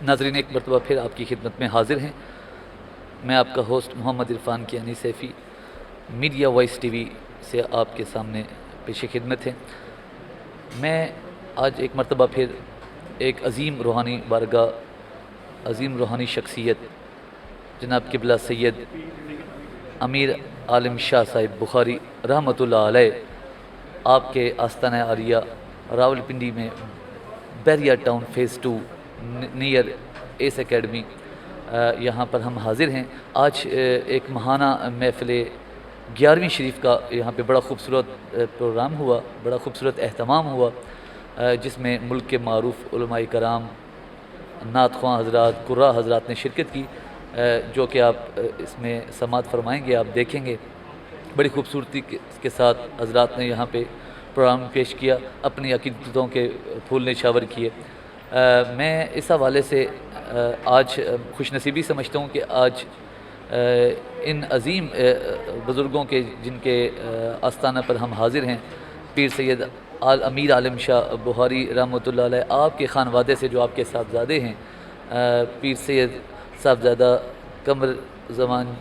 ناظرین، ایک مرتبہ پھر آپ کی خدمت میں حاضر ہیں۔ میں آپ کا host Muhammad Irfan Kiyani Saifi, Media Voice T V سے آپ کے سامنے پیش خدمت ہے۔ میں آج ایک مرتبہ پھر ایک عظیم روحانی بارگاہ، عظیم روحانی شخصیت جناب قبلہ سید امیر عالم شاہ صاحب بخاری رحمۃ اللہ علیہ، آپ کے آستانہ عالیہ راولپنڈی میں Bahria town phase 2 near S academy, یہاں پر ہم حاضر ہیں۔ آج ایک ماہانہ محفل 11ویں شریف کا یہاں پہ بڑا خوبصورت پروگرام ہوا، بڑا خوبصورت اہتمام ہوا، جس میں ملک کے معروف علماء کرام، نعت خواں حضرات، قراء حضرات نے شرکت کی، جو کہ آپ اس میں سماعت فرمائیں گے، آپ دیکھیں گے۔ بڑی خوبصورتی کے ساتھ حضرات نے یہاں پہ پروگرام پیش کیا، اپنی عقیدتوں کے پھول نشاور کیے۔ میں اس حوالے سے آج خوش نصیبی سمجھتا ہوں کہ آج ان عظیم بزرگوں کے جن کے آستانہ پر ہم حاضر ہیں، پیر سید امیر عالم شاہ بخاری رحمۃ اللہ علیہ، آپ کے خانوادے سے جو آپ کے صاحبزادے ہیں، پیر سید صاحبزادہ قمر زمان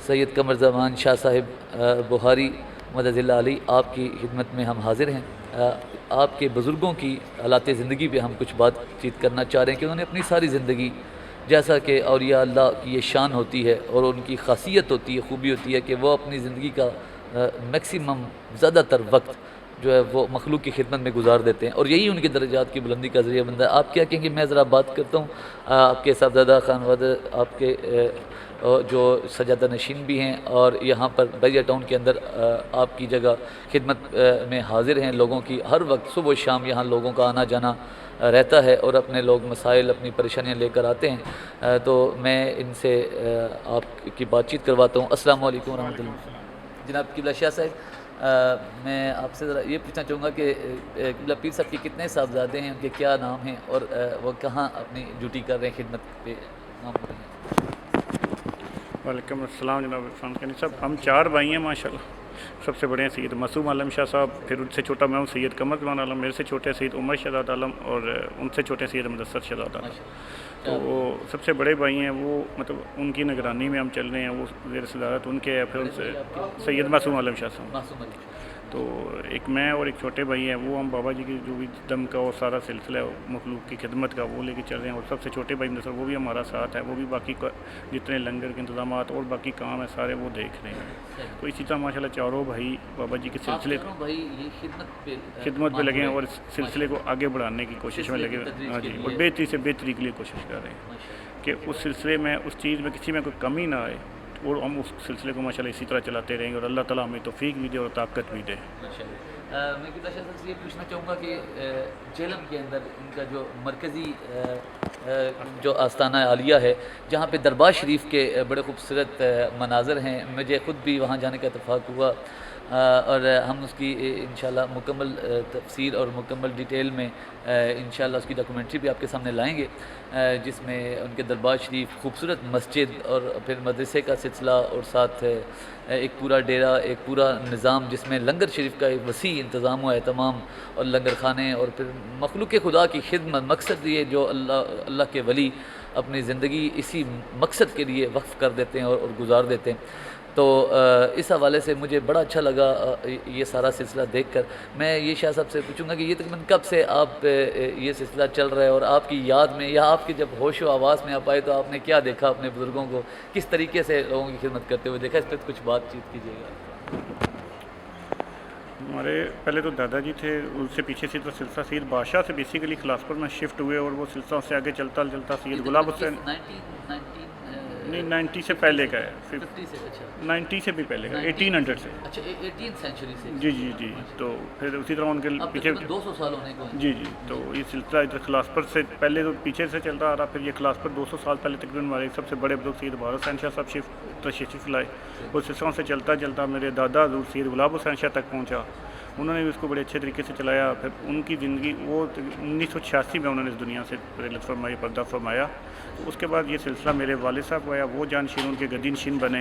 سید قمر زمان شاہ صاحب بخاری مدد اللہ علی، آپ کی خدمت میں ہم حاضر ہیں۔ آپ کے بزرگوں کی حالات زندگی پہ ہم کچھ بات چیت کرنا چاہ رہے ہیں کہ انہوں نے اپنی ساری زندگی، جیسا کہ اولیاء اللہ کی یہ شان ہوتی ہے اور ان کی خاصیت ہوتی ہے، خوبی ہوتی ہے کہ وہ اپنی زندگی کا میکسیمم زیادہ تر وقت جو ہے وہ مخلوق کی خدمت میں گزار دیتے ہیں، اور یہی ان کے درجات کی بلندی کا ذریعہ بنتا ہے۔ آپ کیا کہیں گے؟ میں ذرا بات کرتا ہوں آپ کے صاحبزادہ خانوادہ، آپ کے جو سجادہ نشین بھی ہیں، اور یہاں پر بیریا ٹاؤن کے اندر آپ کی جگہ خدمت میں حاضر ہیں۔ لوگوں کی ہر وقت صبح و شام یہاں لوگوں کا آنا جانا رہتا ہے، اور اپنے لوگ مسائل، اپنی پریشانیاں لے کر آتے ہیں، تو میں ان سے آپ کی بات چیت کرواتا ہوں۔ السلام علیکم ورحمۃ اللہ۔ جناب قبلہ شاہ صاحب، میں آپ سے ذرا یہ پوچھنا چاہوں گا کہ قبلہ پیر صاحب کے کتنے صاحبزادے ہیں، ان کے کیا نام ہیں، اور وہ کہاں اپنی ڈیوٹی کر رہے ہیں، خدمت پہ نام کر رہے ہیں؟ وعلیکم السلام جناب عرفان کیانی صاحب۔ ہم 4 بھائی ہیں ماشاءاللہ۔ سب سے بڑے ہیں سید معصوم عالم شاہ صاحب، پھر ان سے چھوٹا میں ہوں سید قمر زمان عالم، میرے سے چھوٹے سید عمر شہزاد عالم، اور ان سے چھوٹے سید مدثر شہزاد عالم۔ تو وہ سب سے بڑے بھائی ہیں، وہ مطلب ان کی نگرانی میں ہم چل رہے ہیں، وہ زیر صدارت ان کے ہے۔ پھر ان سے سید معصوم عالم شاہ صاحب، تو ایک میں اور ایک چھوٹے بھائی ہیں، وہ ہم بابا جی کی جو بھی دم کا اور سارا سلسلہ مخلوق کی خدمت کا وہ لے کے چل رہے ہیں، اور سب سے چھوٹے بھائی مدثر وہ بھی ہمارا ساتھ ہے، وہ بھی باقی جتنے لنگر کے انتظامات اور باقی کام ہیں سارے وہ دیکھ رہے ہیں۔ تو اسی طرح ماشاءاللہ چاروں بھائی بابا جی کے سلسلے خدمت پہ لگے ہیں، اور اس سلسلے کو آگے بڑھانے کی کوشش میں لگے ہوئے، ہاں جی، اور بہتری سے بہتری کے لیے کوشش کر رہے ہیں کہ اس سلسلے میں، اس چیز میں کسی میں کوئی کمی نہ آئے، اور ہم اس سلسلے کو ماشاءاللہ اسی طرح چلاتے رہیں گے، اور اللہ تعالیٰ ہمیں توفیق بھی دے اور طاقت بھی دے۔ میں قبلہ شاہ صاحب سے یہ پوچھنا چاہوں گا کہ جہلم کے اندر ان کا جو مرکزی جو آستانہ عالیہ ہے، جہاں پہ دربار شریف کے بڑے خوبصورت مناظر ہیں، مجھے خود بھی وہاں جانے کا اتفاق ہوا، اور ہم اس کی انشاءاللہ مکمل تفصیل اور مکمل ڈیٹیل میں انشاءاللہ اس کی ڈاکومنٹری بھی آپ کے سامنے لائیں گے، جس میں ان کے دربار شریف، خوبصورت مسجد، اور پھر مدرسے کا سلسلہ، اور ساتھ ایک پورا ڈیرہ، ایک پورا نظام جس میں لنگر شریف کا ایک وسیع انتظام و اہتمام، اور لنگر خانے، اور پھر مخلوق خدا کی خدمت، مقصد یہ جو اللہ کے ولی اپنی زندگی اسی مقصد کے لیے وقف کر دیتے ہیں اور گزار دیتے ہیں۔ تو اس حوالے سے مجھے بڑا اچھا لگا یہ سارا سلسلہ دیکھ کر۔ میں یہ شاہ صاحب سے پوچھوں گا کہ یہ تقریباً کب سے آپ یہ سلسلہ چل رہا ہے، اور آپ کی یاد میں یا آپ کی جب ہوش و آواز میں آپ آئے تو آپ نے کیا دیکھا، اپنے بزرگوں کو کس طریقے سے لوگوں کی خدمت کرتے ہوئے دیکھا؟ اس پہ کچھ بات چیت کیجیے گا۔ ہمارے پہلے تو دادا جی تھے، ان سے پیچھے سے تو سلسلہ سید بادشاہ سے بیسیکلی خلاص پر میں شفٹ ہوئے، اور وہ سلسلہ اس سے آگے چلتا سید غلام حسین، نہیں 90 سے پہلے کا ہے، 90 سے بھی پہلے کا، 1800 سے، اچھا 18 سینچری سے، جی جی جی۔ تو پھر اسی طرح ان کے پیچھے 200 سال ہونے کو، جی جی، تو یہ سلسلہ ادھر خلاص پر سے پہلے تو پیچھے سے چلتا آ رہا، پھر یہ خلاص پر 200 سال پہلے تقریباً ہمارے سب سے بڑے بزرگ سید بہار حسین شاہ صاحب تشریف لائے، اس سلسلوں سے چلتا چلتا میرے دادا حضور سید غلام حسین شاہ تک پہنچا، انہوں نے بھی اس کو بڑے اچھے طریقے سے چلایا۔ پھر ان کی زندگی وہ 1986 میں انہوں نے اس دنیا سے رحلت فرمائی، پردہ فرمایا۔ اس کے بعد یہ سلسلہ میرے والد صاحب کو آیا، وہ جانشین ان کے گدی نشین بنے،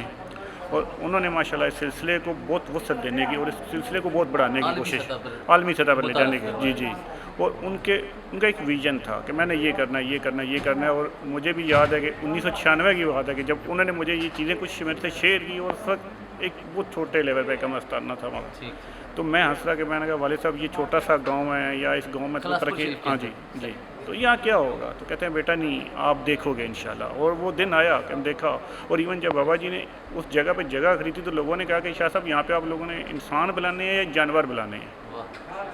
اور انہوں نے ماشاءاللہ اس سلسلے کو بہت وسعت دینے کی اور اس سلسلے کو بہت بڑھانے کی کوشش، عالمی سطح پر لے جانے کی، جی جی، اور ان کا ایک ویژن تھا کہ میں نے یہ کرنا ہے یہ کرنا ہے یہ کرنا ہے. اور مجھے بھی یاد ہے کہ 1996 کی بات ہے کہ جب انہوں نے مجھے یہ چیزیں کچھ میرے سے شیئر کی اور اس وقت ایک بہت چھوٹے لیول پہ کا مستانہ تھا وہاں. تو میں ہنس رہا کہ میں نے کہا والد صاحب یہ چھوٹا سا گاؤں ہے یا اس گاؤں میں تو ترقی. ہاں جی جی. تو یہاں کیا ہوگا؟ تو کہتے ہیں بیٹا نہیں آپ دیکھو گے انشاءاللہ. اور وہ دن آیا کہ ہم دیکھا. اور ایون جب بابا جی نے اس جگہ پہ جگہ خریدی تو لوگوں نے کہا کہ شاہ صاحب یہاں پہ آپ لوگوں نے انسان بلانے ہیں یا جانور بلانے ہیں؟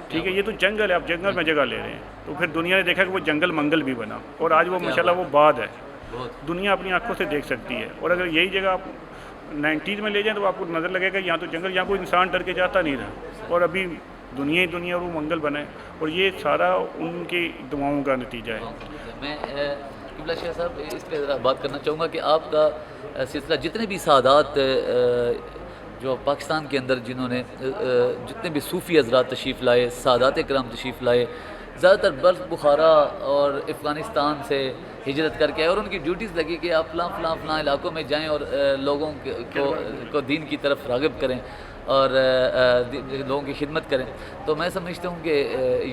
ٹھیک ہے یہ تو جنگل ہے, آپ جنگل میں جگہ لے رہے ہیں. تو پھر دنیا نے دیکھا کہ وہ جنگل منگل بھی بنا اور آج وہ ماشاءاللہ وہ باد ہے, دنیا اپنی آنکھوں سے دیکھ سکتی ہے. اور اگر یہی جگہ آپ 90s میں لے جائیں تو آپ کو نظر لگے گا یہاں تو جنگل, یہاں کوئی انسان ڈر کے جاتا نہیں رہا اور ابھی دنیا ہی دنیا اور وہ منگل بنے. اور یہ سارا ان کی دعاؤں کا نتیجہ ہے. میں قبلہ شاہ صاحب اس پہ ذرا بات کرنا چاہوں گا کہ آپ کا سلسلہ جتنے بھی سعادات جو پاکستان کے اندر جنہوں نے جتنے بھی صوفی حضرات تشریف لائے, سعادات کرام تشریف لائے, زیادہ تر بلخ بخارا اور افغانستان سے ہجرت کر کے آئے اور ان کی ڈیوٹیز لگی کہ آپ فلاں علاقوں میں جائیں اور لوگوں کو دین کی طرف راغب کریں اور لوگوں کی خدمت کریں. تو میں سمجھتا ہوں کہ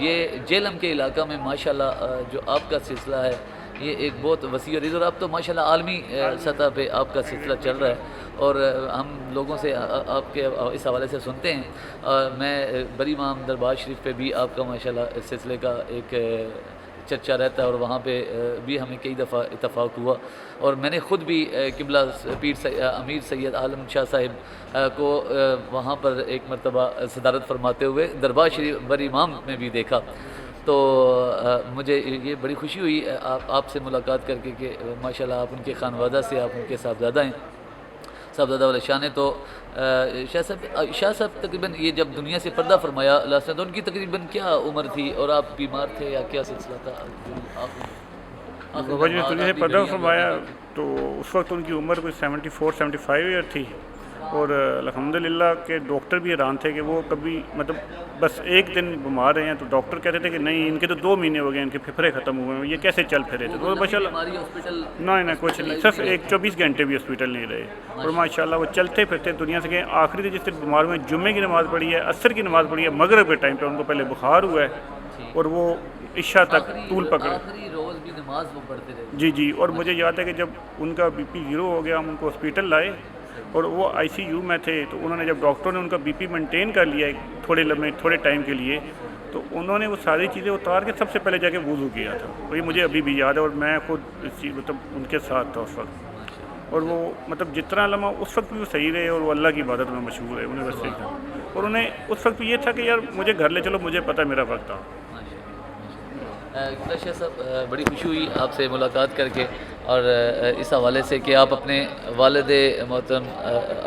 یہ جیلم کے علاقہ میں ماشاءاللہ جو آپ کا سلسلہ ہے یہ ایک بہت وسیع اور ادھر آپ تو ماشاءاللہ عالمی سطح پہ آپ کا سلسلہ چل رہا ہے اور ہم لوگوں سے آپ کے اس حوالے سے سنتے ہیں. میں بری امام دربار شریف پہ بھی آپ کا ماشاءاللہ اس سلسلے کا ایک چرچا رہتا ہے اور وہاں پہ بھی ہمیں کئی دفعہ اتفاق ہوا. اور میں نے خود بھی قبلہ امیر سید عالم شاہ صاحب کو وہاں پر ایک مرتبہ صدارت فرماتے ہوئے دربار شریف بری امام میں بھی دیکھا. تو مجھے یہ بڑی خوشی ہوئی آپ سے ملاقات کر کے کہ ماشاءاللہ آپ ان کے خانوادہ سے, آپ ان کے صاحبزادہ ہیں, صاحبزادہ والے شان ہیں. تو شاہ صاحب تقریباً یہ جب دنیا سے پردہ فرمایا اللہ سے تو ان کی تقریباً کیا عمر تھی اور آپ بیمار تھے یا کیا سلسلہ تھا؟ بابا جی نے دنیا سے پردہ فرمایا تو اس وقت ان کی عمر کوئی 74-75 ایئر تھی. اور الحمدللہ کہ ڈاکٹر بھی حیران تھے کہ وہ کبھی مطلب بس ایک دن بیمار رہے ہیں تو ڈاکٹر کہتے تھے کہ نہیں ان کے تو 2 مہینے ہو گئے, ان کے پھپھڑے ختم ہوئے ہیں, یہ کیسے چل پھرے تھے. تو نہیں کچھ نہیں, صرف 24 گھنٹے بھی ہاسپٹل نہیں رہے اور ماشاءاللہ وہ چلتے پھرتے دنیا سے گئے. آخری دن جس دن بیمار ہوئے جمعے کی نماز پڑھی ہے, عصر کی نماز پڑھی ہے, مغرب کے ٹائم پہ ان کو پہلے بخار ہوا ہے اور وہ عشاء تک طول پکڑے. جی جی. اور مجھے یاد ہے کہ جب ان کا بی پی 0 ہو گیا ہم ان کو ہاسپٹل لائے اور وہ ICU میں تھے. تو انہوں نے جب ڈاکٹروں نے ان کا بی پی مینٹین کر لیا تھوڑے ٹائم کے لیے تو انہوں نے وہ ساری چیزیں اتار کے سب سے پہلے جا کے وضو کیا تھا. اور یہ مجھے ابھی بھی یاد ہے اور میں خود مطلب ان کے ساتھ تھا اس وقت. اور وہ مطلب جتنا لمحہ اس وقت بھی وہ صحیح رہے اور وہ اللہ کی عبادت میں مشہور ہے, انہیں بس صحیح تھا. اور انہیں اس وقت بھی یہ تھا کہ یار مجھے گھر لے چلو, مجھے پتہ میرا وقت تھا. قبلہ شاہ صاحب بڑی خوشی ہوئی آپ سے ملاقات کر کے اور اس حوالے سے کہ آپ اپنے والد محترم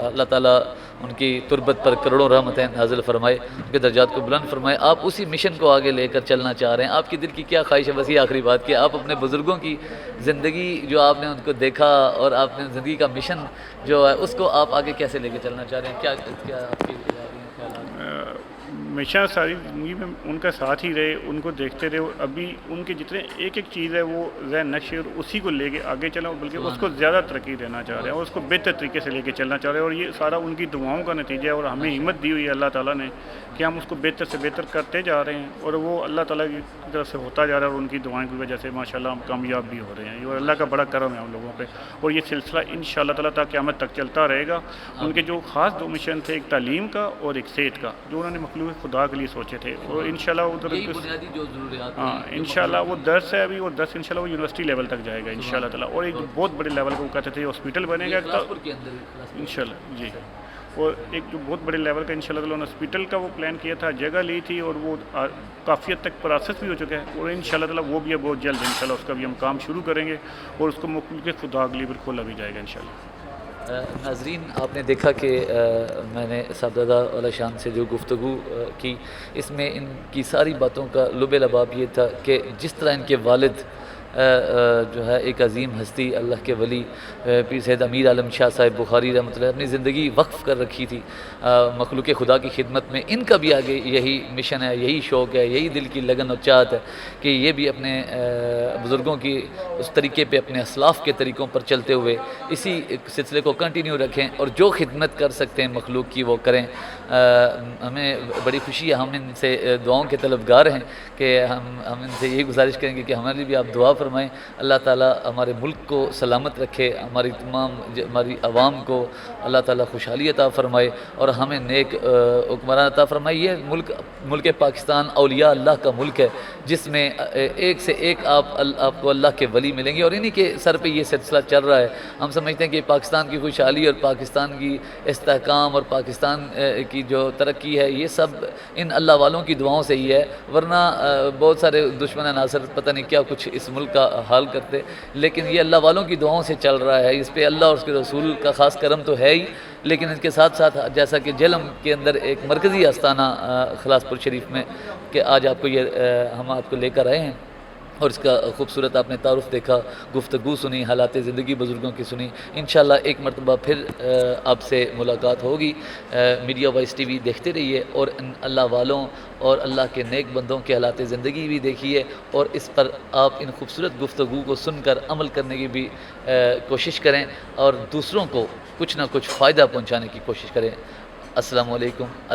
اللہ تعالیٰ ان کی تربت پر کروڑوں رحمتیں نازل فرمائے, ان کے درجات کو بلند فرمائے. آپ اسی مشن کو آگے لے کر چلنا چاہ رہے ہیں. آپ کی دل کی کیا خواہش ہے؟ بس یہ آخری بات کہ آپ اپنے بزرگوں کی زندگی جو آپ نے ان کو دیکھا اور آپ نے زندگی کا مشن جو ہے اس کو آپ آگے کیسے لے کے چلنا چاہ رہے ہیں؟ کیا آپ کی خیالات؟ ہمیشہ ساری زندگی میں ان کا ساتھ ہی رہے, ان کو دیکھتے رہے. ابھی ان کے جتنے ایک چیز ہے وہ ذہن نقش اور اسی کو لے کے آگے چلا, بلکہ اس کو زیادہ ترقی دینا چاہ رہے ہیں اور اس کو بہتر طریقے سے لے کے چلنا چاہ رہے ہیں. اور یہ سارا ان کی دعاؤں کا نتیجہ ہے اور ہمیں ہمت دی ہوئی ہے اللہ تعالیٰ نے کہ ہم اس کو بہتر سے بہتر کرتے جا رہے ہیں اور وہ اللہ تعالیٰ کی طرف سے ہوتا جا رہا ہے. اور ان کی دعائیں کی وجہ سے ماشاءاللہ ہم کامیاب بھی ہو رہے ہیں اور اللہ کا بڑا کرم ہے ہم لوگوں پہ. اور یہ سلسلہ انشاءاللہ تعالیٰ تا قیامت تک چلتا رہے گا. ان کے جو خاص 2 مشن تھے, ایک تعلیم کا اور ایک صحت کا, جو انہوں نے مخلوق خدا کے لیے سوچے تھے. اور انشاءاللہ ہاں انشاءاللہ وہ درس ہے ابھی, اور درس انشاءاللہ وہ یونیورسٹی لیول تک جائے گا انشاءاللہ تعالیٰ. اور ایک بہت بڑے لیول کا وہ کہتے تھے ہاسپٹل بنے گا انشاءاللہ. جی. اور ایک جو بہت بڑے لیول کا انشاءاللہ تعالیٰ ہاسپٹل کا وہ پلان کیا تھا, جگہ لی تھی اور وہ کافی حد تک پروسیس بھی ہو چکا ہے. اور انشاءاللہ تعالیٰ وہ بھی بہت جلد انشاءاللہ اس کا بھی ہم کام شروع کریں گے اور اس کو مخلوق خدا کے لیے بھی کھولا بھی جائے گا انشاءاللہ. ناظرین آپ نے دیکھا کہ میں نے صاحبزادہ والا شان سے جو گفتگو کی, اس میں ان کی ساری باتوں کا لب لباب یہ تھا کہ جس طرح ان کے والد جو ہے ایک عظیم ہستی اللہ کے ولی پیر سید امیر عالم شاہ صاحب بخاری رحمۃ اللہ اپنی زندگی وقف کر رکھی تھی مخلوق خدا کی خدمت میں. ان کا بھی آگے یہی مشن ہے, یہی شوق ہے, یہی دل کی لگن اور چاہت ہے کہ یہ بھی اپنے بزرگوں کی اس طریقے پہ, اپنے اسلاف کے طریقوں پر چلتے ہوئے اسی سلسلے کو کنٹینیو رکھیں اور جو خدمت کر سکتے ہیں مخلوق کی وہ کریں. ہمیں بڑی خوشی ہے, ہم ان سے دعاؤں کے طلبگار ہیں کہ ہم ان سے یہی گزارش کریں گے کہ ہمارے لیے بھی آپ دعا فرمائیں. اللہ تعالیٰ ہمارے ملک کو سلامت رکھے, ہماری عوام کو اللہ تعالیٰ خوشحالی عطا فرمائے اور ہمیں نیک حکمران عطا فرمائے. یہ ملک پاکستان اولیاء اللہ کا ملک ہے جس میں ایک سے ایک آپ کو اللہ کے ولی ملیں گے اور انہی کے سر پہ یہ سلسلہ چل رہا ہے. ہم سمجھتے ہیں کہ پاکستان کی خوشحالی اور پاکستان کی استحکام اور پاکستان کی جو ترقی ہے یہ سب ان اللہ والوں کی دعاؤں سے ہی ہے, ورنہ بہت سارے دشمن عناصر پتہ نہیں کیا کچھ اس ملک کا حال کرتے, لیکن یہ اللہ والوں کی دعاؤں سے چل رہا ہے. اس پہ اللہ اور اس کے رسول کا خاص کرم تو ہے ہی, لیکن اس کے ساتھ ساتھ جیسا کہ جہلم کے اندر ایک مرکزی آستانہ خلاص پور شریف میں کہ آج آپ کو ہم آپ کو لے کر آئے ہیں اور اس کا خوبصورت آپ نے تعارف دیکھا, گفتگو سنی, حالات زندگی بزرگوں کی سنی. انشاءاللہ ایک مرتبہ پھر آپ سے ملاقات ہوگی. میڈیا وائس ٹی وی دیکھتے رہیے اور ان اللہ والوں اور اللہ کے نیک بندوں کے حالات زندگی بھی دیکھیے اور اس پر آپ ان خوبصورت گفتگو کو سن کر عمل کرنے کی بھی کوشش کریں اور دوسروں کو کچھ نہ کچھ فائدہ پہنچانے کی کوشش کریں. السلام علیکم.